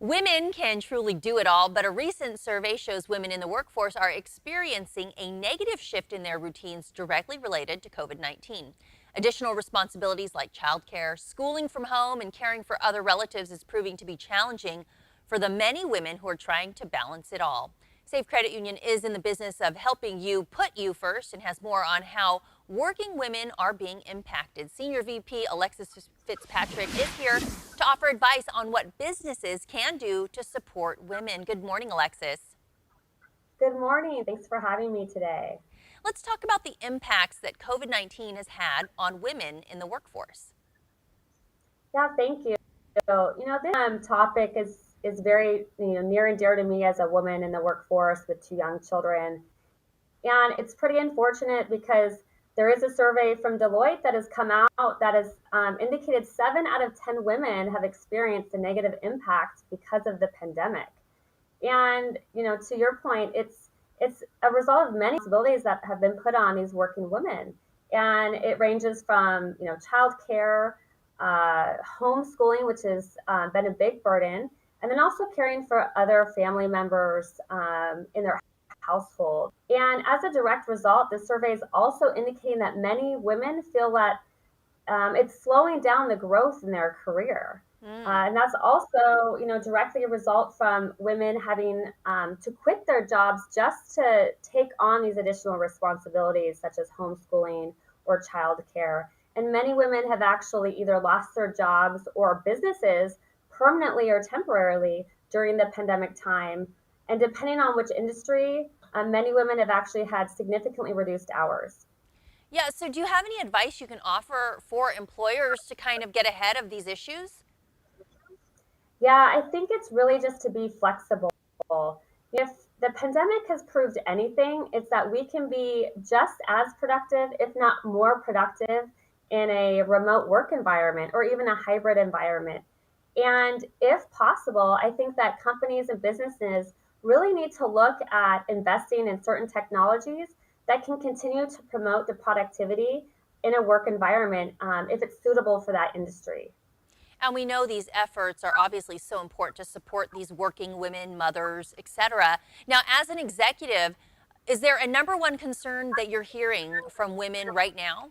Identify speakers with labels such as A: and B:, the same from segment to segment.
A: Women can truly do it all, but a recent survey shows women in the workforce are experiencing a negative shift in their routines directly related to COVID-19. Additional responsibilities like childcare, schooling from home, and caring for other relatives is proving to be challenging for the many women who are trying to balance it all. Safe Credit Union is in the business of helping you put you first and has more on how working women are being impacted. Senior VP Alexis Fitzpatrick is here to offer advice on what businesses can do to support women. Good morning, Alexis.
B: Good morning. Thanks for having me today.
A: Let's talk about the impacts that COVID-19 has had on women in the workforce.
B: Yeah, thank you. This topic is very near and dear to me as a woman in the workforce with two young children, and it's pretty unfortunate because there is a survey from Deloitte that has come out that has indicated 7 out of 10 women have experienced a negative impact because of the pandemic. And to your point, it's a result of many responsibilities that have been put on these working women, and it ranges from childcare, homeschooling, which has been a big burden, and then also caring for other family members in their household. And as a direct result, the survey is also indicating that many women feel that it's slowing down the growth in their career. And that's also, directly a result from women having to quit their jobs just to take on these additional responsibilities, such as homeschooling or childcare. And many women have actually either lost their jobs or businesses permanently or temporarily during the pandemic time. And depending on which industry, many women have actually had significantly reduced hours.
A: Yeah, so do you have any advice you can offer for employers to kind of get ahead of these issues?
B: Yeah, I think it's really just to be flexible. If the pandemic has proved anything, it's that we can be just as productive, if not more productive, in a remote work environment or even a hybrid environment. And if possible, I think that companies and businesses really need to look at investing in certain technologies that can continue to promote the productivity in a work environment if it's suitable for that industry.
A: And we know these efforts are obviously so important to support these working women, mothers, etc. Now, as an executive, is there a number one concern that you're hearing from women right now?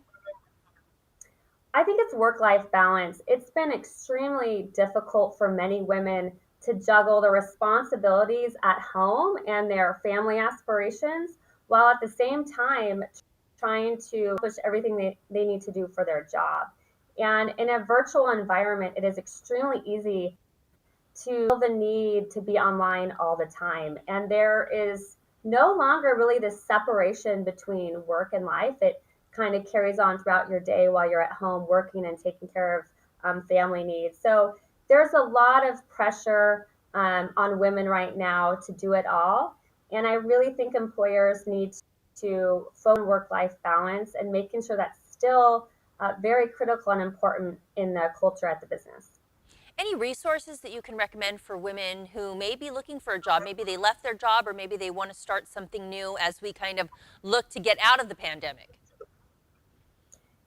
B: I think it's work-life balance. It's been extremely difficult for many women to juggle the responsibilities at home and their family aspirations, while at the same time trying to push everything they need to do for their job. And in a virtual environment, it is extremely easy to feel the need to be online all the time. And there is no longer really this separation between work and life. It kind of carries on throughout your day while you're at home working and taking care of family needs. So there's a lot of pressure on women right now to do it all. And I really think employers need to focus on work-life balance and making sure that's still very critical and important in the culture at the business.
A: Any resources that you can recommend for women who may be looking for a job? Maybe they left their job or maybe they want to start something new as we kind of look to get out of the pandemic.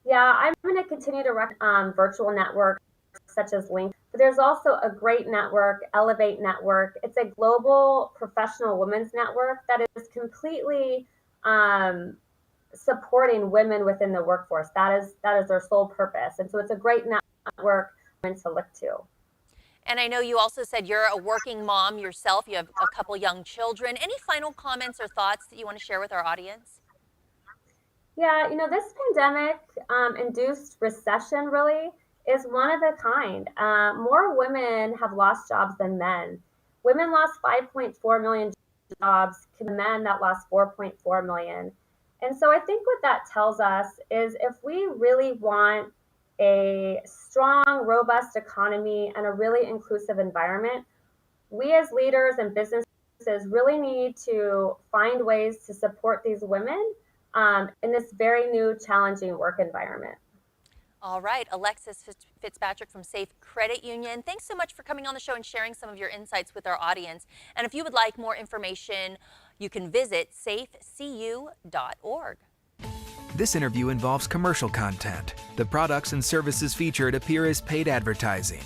B: Yeah, I'm going to continue to recommend virtual networks such as LinkedIn. But there's also a great network, Elevate Network. It's a global professional women's network that is completely supporting women within the workforce. That is their sole purpose. And so it's a great network to look to.
A: And I know you also said you're a working mom yourself. You have a couple young children. Any final comments or thoughts that you want to share with our audience?
B: Yeah, this pandemic induced recession really is one of a kind. More women have lost jobs than men. Women lost 5.4 million jobs to men that lost 4.4 million. And so I think what that tells us is if we really want a strong, robust economy and a really inclusive environment, we as leaders and businesses really need to find ways to support these women in this very new, challenging work environment.
A: All right, Alexis Fitzpatrick from Safe Credit Union. Thanks so much for coming on the show and sharing some of your insights with our audience. And if you would like more information, you can visit safecu.org.
C: This interview involves commercial content. The products and services featured appear as paid advertising.